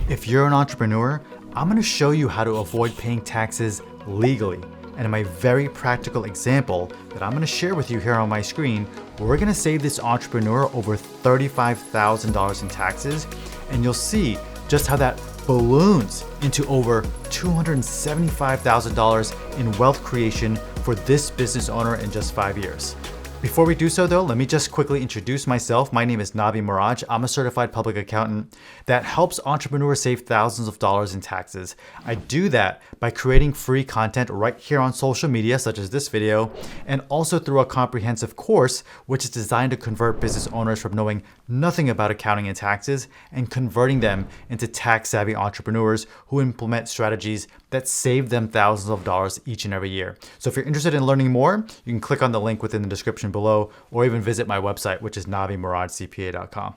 If you're an entrepreneur, I'm going to show you how to avoid paying taxes legally. And in my very practical example that I'm going to share with you here on my screen, we're going to save this entrepreneur over $35,000 in taxes, and you'll see just how that balloons into over $275,000 in wealth creation for this business owner in just 5 years. Before we do so though, let me just quickly introduce myself. My name is Navi Miraj. I'm a certified public accountant that helps entrepreneurs save thousands of dollars in taxes. I do that by creating free content right here on social media, such as this video, and also through a comprehensive course, which is designed to convert business owners from knowing nothing about accounting and taxes and converting them into tax-savvy entrepreneurs who implement strategies that save them thousands of dollars each and every year. So if you're interested in learning more, you can click on the link within the description below, or even visit my website, which is navimirajcpa.com.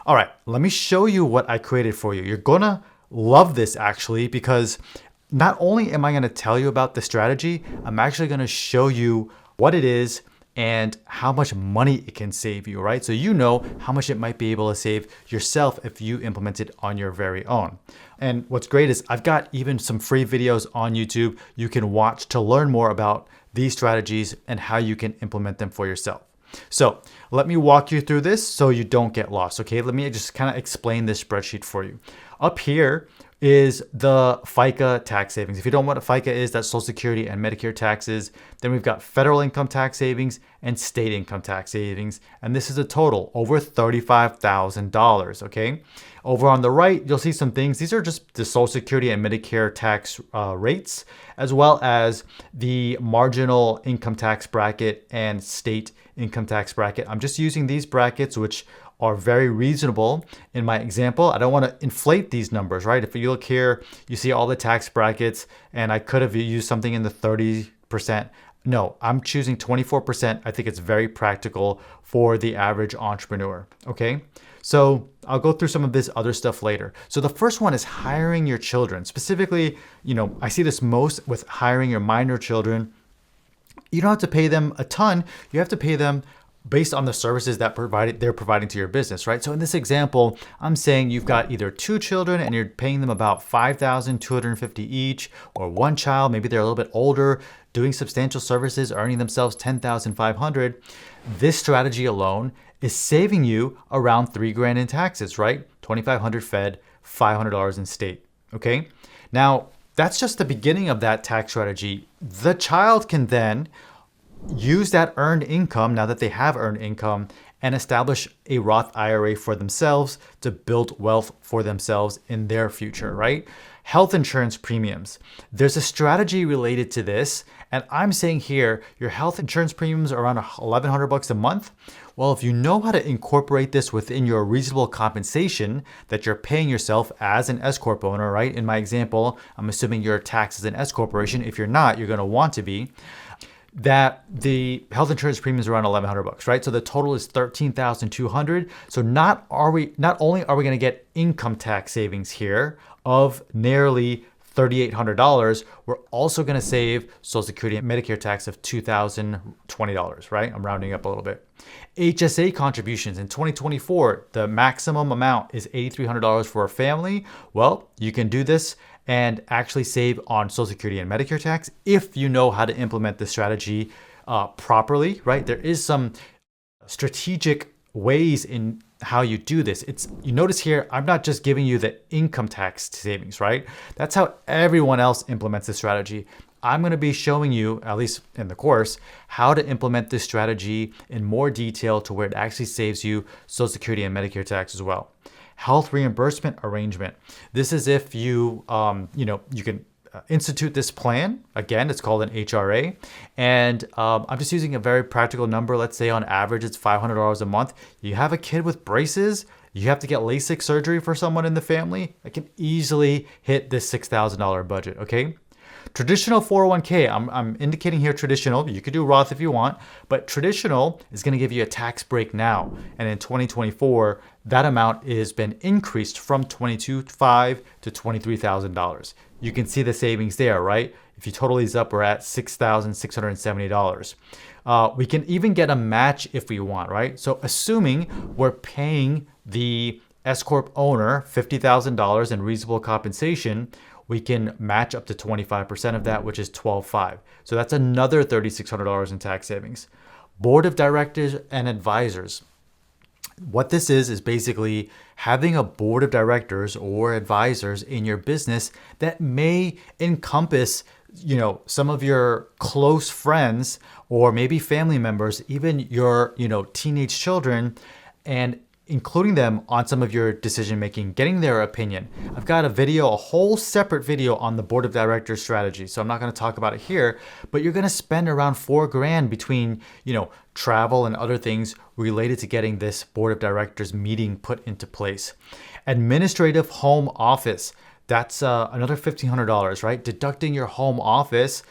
All right, let me show you what I created for you. You're gonna love this actually, because not only am I gonna tell you about the strategy, I'm actually gonna show you what it is and how much money it can save you, right? So you know how much it might be able to save yourself if you implement it on your very own. And what's great is I've got even some free videos on YouTube you can watch to learn more about these strategies and how you can implement them for yourself. So let me walk you through this so you don't get lost, okay? Let me just kind of explain this spreadsheet for you. Up here is the FICA tax savings. If you don't know what a FICA is, that's Social Security and Medicare taxes. Then we've got federal income tax savings and state income tax savings. And this is a total over $35,000, okay? Over on the right, you'll see some things. These are just the Social Security and Medicare tax rates, as well as the marginal income tax bracket and state income tax bracket. I'm just using these brackets, which are very reasonable in my example. I don't want to inflate these numbers, right? If you look here, you see all the tax brackets, and I could have used something in the 30%. No, I'm choosing 24%. I think it's very practical for the average entrepreneur, okay? So I'll go through some of this other stuff later. So the first one is hiring your children. Specifically, I see this most with hiring your minor children. You don't have to pay them a ton. You have to pay them based on the services that they're providing to your business, right? So in this example, I'm saying you've got either 2 children and you're paying them about $5,250 each, or 1 child, maybe they're a little bit older, doing substantial services, earning themselves $10,500. This strategy alone is saving you around $3,000 in taxes, right? $2,500 fed, $500 in state, okay? Now, that's just the beginning of that tax strategy. The child can then use that earned income, now that they have earned income, and establish a Roth IRA for themselves to build wealth for themselves in their future, right? Health insurance premiums. There's a strategy related to this, and I'm saying here, your health insurance premiums are around $1,100 a month. Well, if you know how to incorporate this within your reasonable compensation that you're paying yourself as an S Corp owner, right? In my example, I'm assuming you're taxed as an S Corporation. If you're not, you're gonna want to be. That the health insurance premiums are around $1,100, right? So the total is $13,200. So not only are we going to get income tax savings here of nearly $3,800, we're also going to save Social Security and Medicare tax of $2,020, right? I'm rounding up a little bit. HSA contributions in 2024, the maximum amount is $8,300 for a family. Well, you can do this and actually save on Social Security and Medicare tax if you know how to implement the strategy properly, right? There is some strategic ways in how you do this. You notice here, I'm not just giving you the income tax savings, right? That's how everyone else implements the strategy. I'm going to be showing you, at least in the course, how to implement this strategy in more detail to where it actually saves you Social Security and Medicare tax as well. Health reimbursement arrangement. This is if you can institute this plan. Again, it's called an HRA. And I'm just using a very practical number. Let's say on average, it's $500 a month. You have a kid with braces, you have to get LASIK surgery for someone in the family. I can easily hit this $6,000 budget, okay? Traditional 401k, I'm indicating here traditional. You could do Roth if you want, but traditional is going to give you a tax break now. And in 2024, that amount has been increased from $22,500 to $23,000. You can see the savings there, right? If you total these up, we're at $6,670. We can even get a match if we want, right? So assuming we're paying the S Corp owner $50,000 in reasonable compensation, we can match up to 25% of that, which is $12,500. So that's another $3,600 in tax savings. Board of directors and advisors. What this is basically having a board of directors or advisors in your business that may encompass, some of your close friends or maybe family members, even your, teenage children, and including them on some of your decision making, getting their opinion. I've got a whole separate video on the board of directors strategy. So I'm not going to talk about it here, but you're going to spend around $4,000 between, travel and other things related to getting this board of directors meeting put into place. Administrative home office. That's another $1,500, right? Deducting your home office.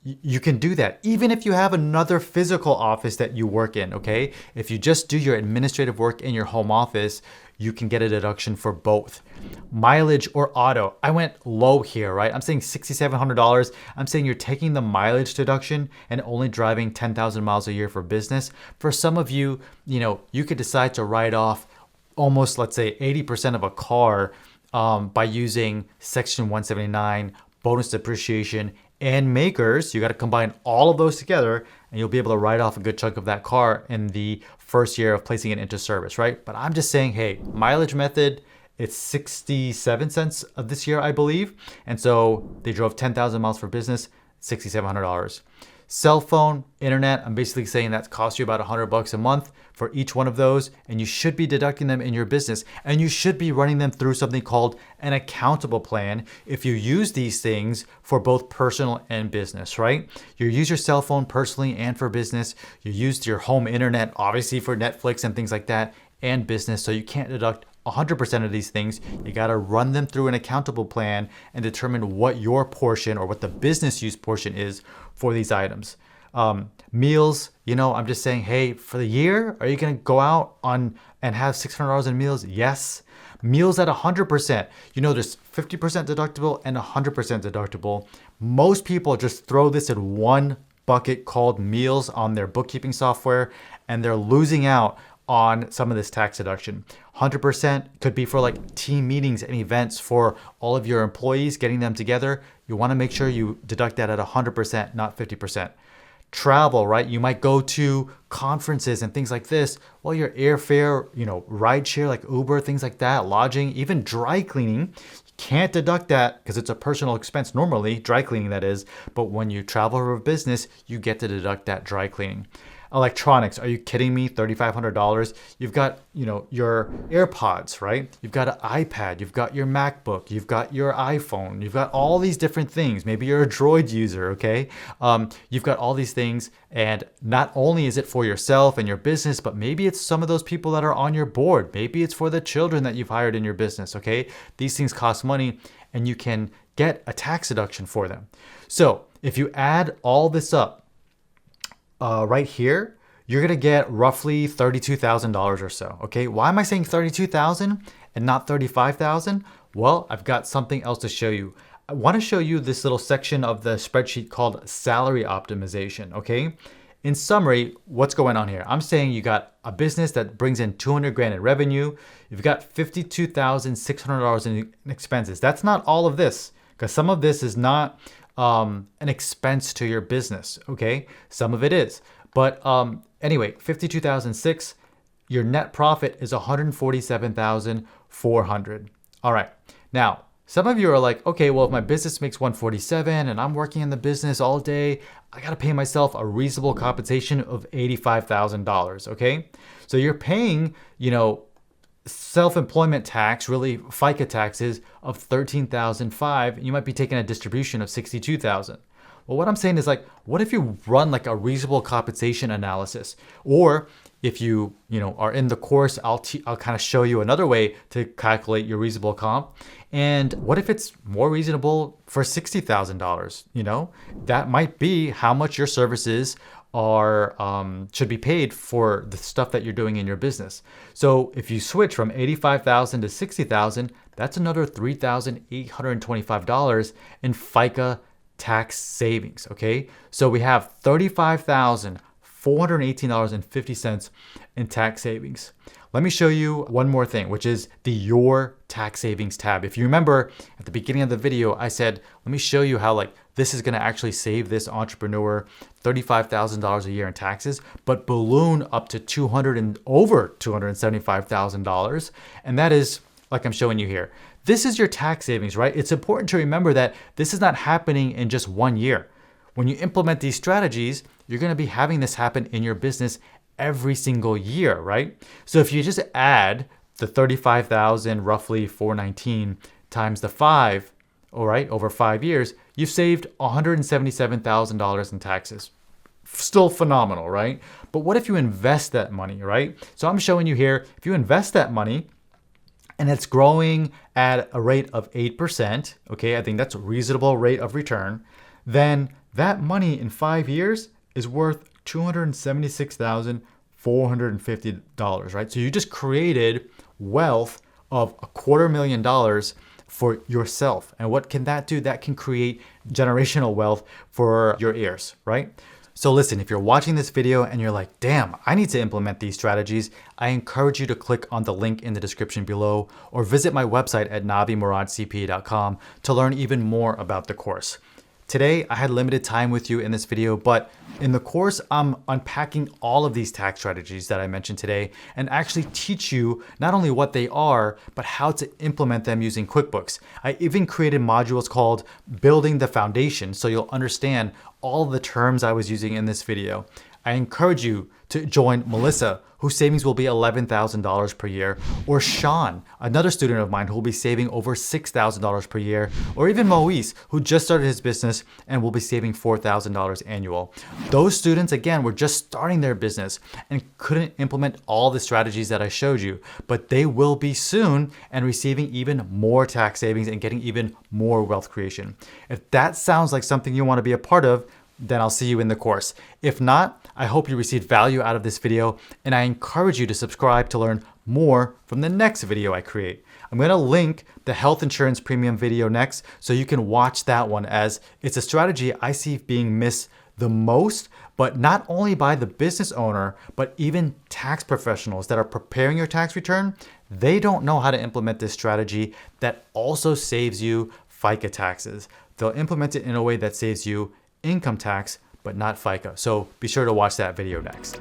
You can do that even if you have another physical office that you work in, okay? If you just do your administrative work in your home office, you can get a deduction for both. Mileage or auto. I went low here, right? I'm saying $6,700. I'm saying you're taking the mileage deduction and only driving 10,000 miles a year for business. For some of you, you could decide to write off almost, let's say, 80% of a car by using Section 179, bonus depreciation, and makers. You got to combine all of those together and you'll be able to write off a good chunk of that car in the first year of placing it into service, right? But I'm just saying, hey, mileage method, it's 67 cents of this year, I believe. And so they drove 10,000 miles for business, $6,700. Cell phone, internet, I'm basically saying that costs you about $100 a month for each one of those, and you should be deducting them in your business, and you should be running them through something called an accountable plan if you use these things for both personal and business, right? You use your cell phone personally and for business. You used your home internet, obviously for Netflix and things like that, and business, so you can't deduct 100% of these things. You got to run them through an accountable plan and determine what your portion or what the business use portion is for these items. Meals, I'm just saying, hey, for the year, are you going to go out on and have $600 in meals? Yes. Meals at 100%. There's 50% deductible and 100% deductible. Most people just throw this in one bucket called meals on their bookkeeping software, and they're losing out on some of this tax deduction. 100% could be for like team meetings and events for all of your employees, getting them together. You want to make sure you deduct that at 100%, not 50%. Travel, right? You might go to conferences and things like this. Well, your airfare, ride share like Uber, things like that, lodging, even dry cleaning. You can't deduct that because it's a personal expense normally, dry cleaning that is. But when you travel for business, you get to deduct that dry cleaning. Electronics, are you kidding me? $3,500. You've got, your AirPods, right? You've got an iPad, you've got your MacBook, you've got your iPhone, you've got all these different things. Maybe you're a Droid user, okay? You've got all these things, and not only is it for yourself and your business, but maybe it's some of those people that are on your board. Maybe it's for the children that you've hired in your business, okay? These things cost money, and you can get a tax deduction for them. So if you add all this up, right here, you're gonna get roughly $32,000 or so, okay? Why am I saying $32,000 and not $35,000? Well, I've got something else to show you. I wanna show you this little section of the spreadsheet called salary optimization, okay? In summary, what's going on here? I'm saying you got a business that brings in 200 grand in revenue. You've got $52,600 in expenses. That's not all of this, because some of this is not an expense to your business, okay? Some of it is. But anyway, $52,600, your net profit is $147,400. All right. Now, some of you are like, okay, well, if my business makes $147 and I'm working in the business all day, I got to pay myself a reasonable compensation of $85,000, okay? So you're paying, self-employment tax, really FICA taxes of $13,500, and you might be taking a distribution of $62,000. Well, what I'm saying is like, what if you run like a reasonable compensation analysis? Or if you, are in the course, I'll kind of show you another way to calculate your reasonable comp. And what if it's more reasonable for $60,000? That might be how much your services are should be paid for the stuff that you're doing in your business. So if you switch from $85,000 to $60,000, that's another $3,825 in FICA tax savings. Okay, so we have $35,418.50 in tax savings. let me show you one more thing, which is the Your Tax Savings tab. If you remember at the beginning of the video, I said, let me show you how this is gonna actually save this entrepreneur $35,000 a year in taxes, but balloon up to over $275,000. And that is, like I'm showing you here. This is your tax savings, right? It's important to remember that this is not happening in just 1 year. When you implement these strategies, you're gonna be having this happen in your business every single year, right? So if you just add the 35,000, roughly 419 times the 5, all right, over 5 years, you've saved $177,000 in taxes. Still phenomenal, right? But what if you invest that money, right? So I'm showing you here, if you invest that money and it's growing at a rate of 8%, okay, I think that's a reasonable rate of return, then that money in 5 years is worth $276,450, right? So you just created wealth of $250,000 for yourself. And what can that do? That can create generational wealth for your heirs, right? So listen, if you're watching this video and you're like, damn, I need to implement these strategies, I encourage you to click on the link in the description below or visit my website at navimorajcpa.com to learn even more about the course. Today, I had limited time with you in this video, but in the course, I'm unpacking all of these tax strategies that I mentioned today and actually teach you not only what they are, but how to implement them using QuickBooks. I even created modules called Building the Foundation, so you'll understand all of the terms I was using in this video. I encourage you to join Melissa, whose savings will be $11,000 per year, or Sean, another student of mine who will be saving over $6,000 per year, or even Moise, who just started his business and will be saving $4,000 annual. Those students, again, were just starting their business and couldn't implement all the strategies that I showed you, but they will be soon and receiving even more tax savings and getting even more wealth creation. If that sounds like something you want to be a part of, then I'll see you in the course. If not, I hope you received value out of this video, and I encourage you to subscribe to learn more from the next video I create. I'm gonna link the health insurance premium video next so you can watch that one, as it's a strategy I see being missed the most, but not only by the business owner, but even tax professionals that are preparing your tax return. They don't know how to implement this strategy that also saves you FICA taxes. They'll implement it in a way that saves you income tax, but not FICA. So be sure to watch that video next.